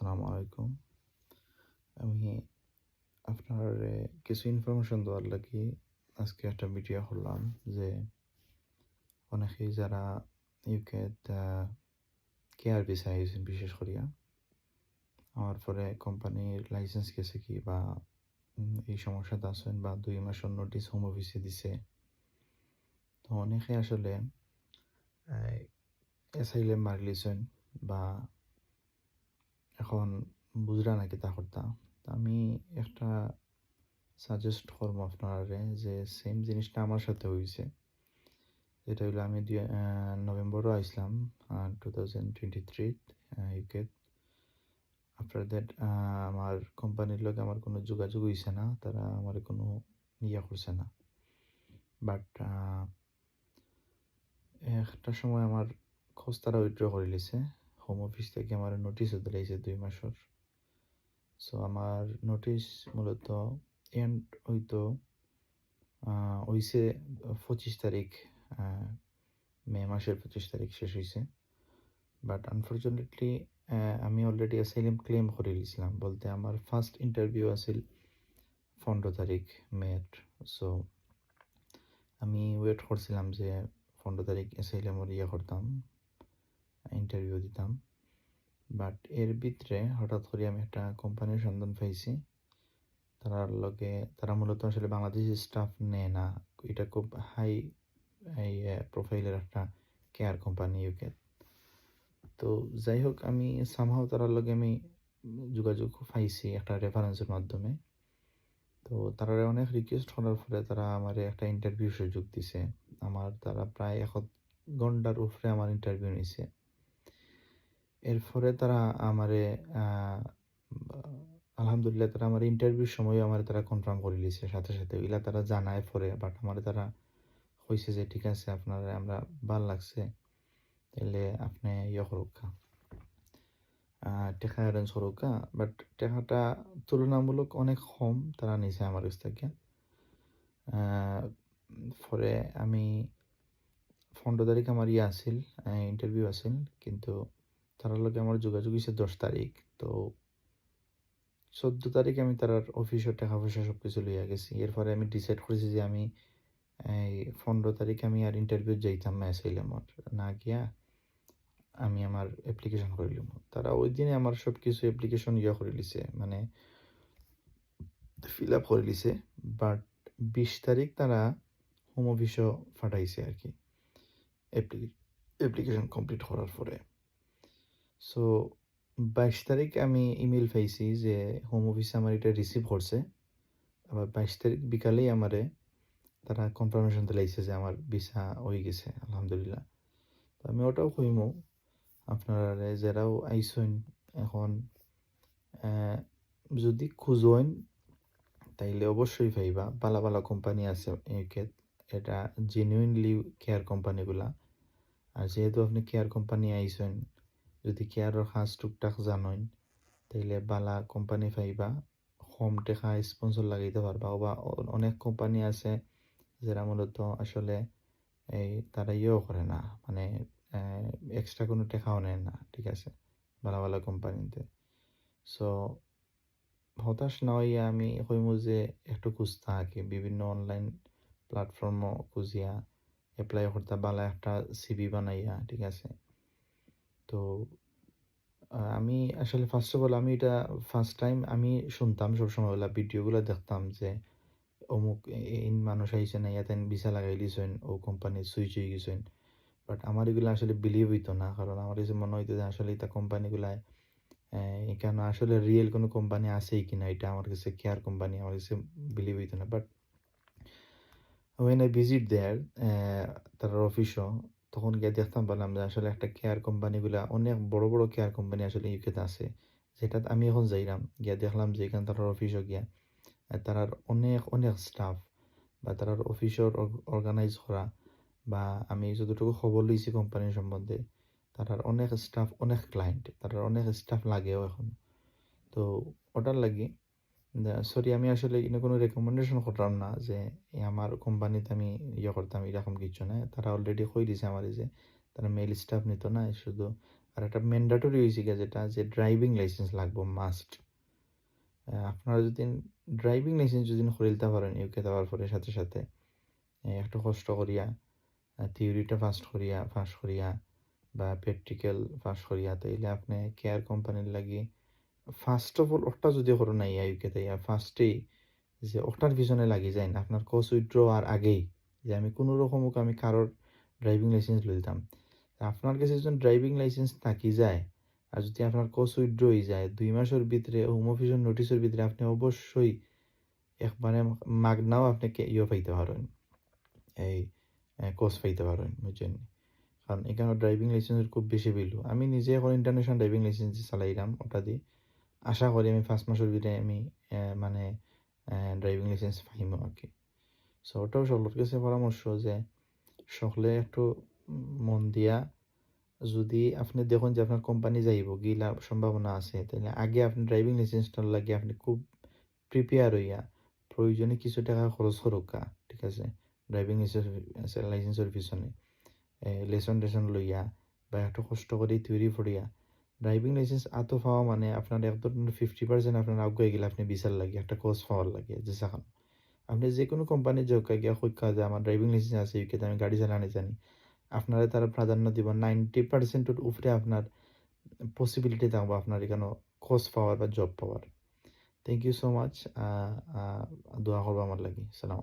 আসসালামু আলাইকুম। আমি আপনার কিছু ইনফরমেশন দেওয়ার লাগি আজকে একটা ভিডিও করলাম যে অনেকেই যারা ইউকে কেয়ার ভিসায় আইছেন বিশেষ করিয়া আমার পরে কোম্পানির লাইসেন্স গেছে কি বা এই সমস্যাতে আছেন বা 2 মাসের নোটিস হোম অফিসে দিছে। তো অনেকে আসলে অ্যাসাইলাম মারি লিছেন বা এখন বুঝরা না কিতা করতা। আমি একটা সাজেস্ট করবো আপনারে যে সেম জিনিসটা আমার সাথে হইছে। যেটা হইলো আমি নভেম্বরও আইসলাম 2023 ইউকে। আফটার দ্যাট আমার কোম্পানির লগে আমার কোনো যোগাযোগ হইছে না, তারা আমার কোনো করছে না। বাট একটা সময় আমার খোঁজ তারা উইথড্র করে লিছে। হোম অফিস থেকে আমার নোটিশও দিলাইছে 2 মাসের। সো আমার নোটিশ মূলত এন্ড হইতো হইছে 25 তারিখ, মে মাসের 25 তারিখ শেষ হয়েছে। বাট আনফর্চুনেটলি আমি অলরেডি অ্যাসাইলাম ক্লেম করে লিছিলাম, বলতে আমার ফার্স্ট ইন্টারভিউ আছিল 15 তারিখ মের। সো আমি ওয়েট করছিলাম যে 15 তারিখ অ্যাসাইলামের করতাম, ইন্টারভিউ দিতাম। বাট এর ভিতরে হঠাৎ করে আমি একটা কোম্পানির সন্ধান পাইছি। তারা মূলত আসলে বাংলাদেশি স্টাফ নেয় না। এটা খুব হাই প্রোফাইলের একটা কেয়ার কোম্পানি ইউকে। তো যাই হোক, আমি সামহাও তারার লগে আমি যোগাযোগ পাইছি একটা রেফারেন্সের মাধ্যমে। তো তারা অনেক রিকোয়েস্ট করার পরে তারা আমার একটা ইন্টারভিউ সুযোগ দিছে। তারা প্রায় 1 ঘন্টার উপরে আমার ইন্টারভিউ নিছে। এরপরে তারা আমারে আলহামদুলিল্লাহ তারা আমার ইন্টারভিউর সময় আমার তারা কনফার্ম করে লিছে সাথে সাথে। ওইলা তারা জানায় পরে, বাট আমার তারা কইছে যে ঠিক আছে আপনারা আমরা ভাল লাগছে, তাহলে আপনি করুকা, টাকা অ্যারেঞ্জ করুকা। বাট টাকাটা তুলনামূলক অনেক কম তারা নিছে আমার কাছ থেকে। পরে আমি 15 তারিখ আমার আসিল ইন্টারভিউ আসিল, কিন্তু তার লগে আমার যোগাযোগ হয়েছে 10 তারিখ। তো 14 তারিখ আমি তার অফিসের টাকা পয়সা সব কিছু লইয়া গেছি। এরপরে আমি ডিসাইড করেছি যে আমি 15 তারিখ আমি আর ইন্টারভিউ যাইতাম না, অ্যাসাইলামর না গিয়া আমি আমার অ্যাপ্লিকেশন করে লিব। তারা ওই দিনে আমার সব কিছু অ্যাপ্লিকেশন করে লিছে, মানে ফিল আপ করে লিছে। বাট 20 তারিখ তারা হোম অফিসও ফাটাইছে আর কি অ্যাপ্লিকেশন কমপ্লিট করার পরে। সো 22 তারিখ আমি ইমেল পাইছি যে হোম অফিসে আমার এটা রিসিভ করছে। আবার 22 তারিখ বিকালেই আমারে তারা কনফার্মেশন দিলাইছে যে আমার ভিসা হয়ে গেছে আলহামদুলিল্লাহ। তো আমি ওটাও কইমু আপনারা যারাও আইসেন এখন, যদি খুঁজেন তাইলে অবশ্যই পাইবা। ভালো ভালো কোম্পানি আছে ইউকে, এটা জেনুইনলি কেয়ার কোম্পানিগুলা। আর যেহেতু আপনি কেয়ার কোম্পানি আইসেন, যদি কেয়ারের কাজ টুকটাক জানেন তাইলে বালা কোম্পানি পাইবা, কম টাকা স্পন্সর লাগাইতে পারবা। বা অনেক কোম্পানি আছে যারা মূলত আসলে তারা করে না, মানে এক্সট্রা কোনো টাকাও নেয় না, ঠিক আছে, ভালো ভালো কোম্পানিতে। সো হতাশ না হইয়া আমি কইমু যে একটু খুঁজতে থাকি, বিভিন্ন অনলাইন প্ল্যাটফর্মও খুঁজিয়া অ্যাপ্লাই করতে, ভালো একটা সিভি বানাইয়া, ঠিক আছে। তো আমি আসলে ফার্স্ট অফ অল আমি এটা ফার্স্ট টাইম আমি শুনতাম সবসময় ওলা ভিডিওগুলো দেখতাম যে অমুক এই মানুষ আইসেন ইয়াতেন ভিসা লাগাই দিয়েছেন, ও কোম্পানি সুইচ হয়ে গেছেন। বাট আমার এগুলো আসলে বিলিভ হইতো না, কারণ আমার কাছে মনে হইতো যে আসলে এটা কোম্পানিগুলায় এখানে আসলে রিয়েল কোনো কোম্পানি আছেই কিনা, এটা আমার কাছে কেয়ার কোম্পানি আমার কাছে বিলিভ হইতো না। বাট ওয়েন আই ভিজিট দেয়ার তার অফিসও, তখন গিয়ে দেখতাম পারলাম যে আসলে একটা কেয়ার কোম্পানিগুলা অনেক বড় বড় কেয়ার কোম্পানি আসলে ইউকেতে আছে, যেটা আমি এখন যাইলাম গিয়া দেখলাম যে এখানে তার অফিসও গিয়া তারার অনেক অনেক স্টাফ বা তারার অফিসর অর্গানাইজ করা, বা আমি যতটুকু খবর লইছি কোম্পানির সম্বন্ধে, তারার অনেক স্টাফ, অনেক ক্লায়েন্ট, তারার অনেক স্টাফ লাগেও এখন। তো ওটার লাগি সরি, আমি আসলে কোনো রেকমেন্ডেশন করতাম না যে আমার কোম্পানিতে আমি করতাম, এরকম কিছু না। তারা অলরেডি কই দিছে আমার যে তারা মেল স্টাফ নিত না, শুধু আর একটা ম্যান্ডেটরি হয়েছে গিয়ে যেটা যে ড্রাইভিং লাইসেন্স লাগবে মাস্ট। আপনারা যদি ড্রাইভিং লাইসেন্স যদি করিলতে পারেন ইউকে যাওয়ার পরে সাথে সাথে একটু কষ্ট করিয়া থিওরিটা ফার্স্ট করিয়া বা প্র্যাকটিক্যাল পাস করিয়া তাইলে আপনি কেয়ার কোম্পানির লাগি ফার্স্ট অফ অল ওটা যদি করো না ইউকে তাইয়া ফার্স্টেই যে ওটার পিছনে লাগি যায় না আপনার কোর্স উইথড্র আর আগেই যে আমি কোনো রকম আমি কারোর ড্রাইভিং লাইসেন্স লইতাম। আপনার কাছে যখন ড্রাইভিং লাইসেন্স থাকি যায় আর যদি আপনার কোর্স উইথড্র হয়ে যায় 2 মাসের ভিতরে হোম অফিসের নোটিশের ভিতরে আপনি অবশ্যই একবারে মাগনাও আপনি পাইতে পারেন, এই কোর্স পাইতে পারেন বুঝছেন। কারণ এখানে ড্রাইভিং লাইসেন্সের খুব বেশি ভ্যালু। আমি নিজে এখন ইন্টারন্যাশনাল ড্রাইভিং লাইসেন্স চালাইলাম ওটা দিয়ে। আশা করি আমি 5 মাসের ভিতরে আমি মানে ড্রাইভিং লাইসেন্স পাইমো আর কি। সো ওটাও সকলের কাছে পরামর্শ যে সকলে একটু মন দিয়া যদি আপনি দেখুন যে আপনার কোম্পানি যাইব গিলা সম্ভাবনা আছে তাহলে আগে আপনি ড্রাইভিং লাইসেন্সটার লাগে আপনি খুব প্রিপেয়ার হইয়া প্রয়োজনে কিছু টাকা খরচ করুকা, ঠিক আছে, ড্রাইভিং লাইসেন্সের পিছনে লেসন টেসন লইয়া বা একটু কষ্ট করে থিওরি পড়িয়া ড্রাইভিং লাইসেন্স আতো পাওয়া মানে আপনার একদম 50% আপনার আগুয়ে গেলে আপনি বিচার লাগে একটা কোর্স পাওয়ার লাগে যে সাখান আপনি যে কোনো কোম্পানির যোগ গিয়া শিক্ষা যে আমার ড্রাইভিং লাইসেন্স আছে ইউকেতে আমি গাড়ি চালানো জানি আপনারা তারা প্রাধান্য দিব 90%-এর উপরে আপনার পসিবিলিটি থাকবো আপনার এখানে কোর্স পাওয়ার বা জব পাওয়ার। Thank you so much. দোয়া করবো আমার লাগি। সালাম।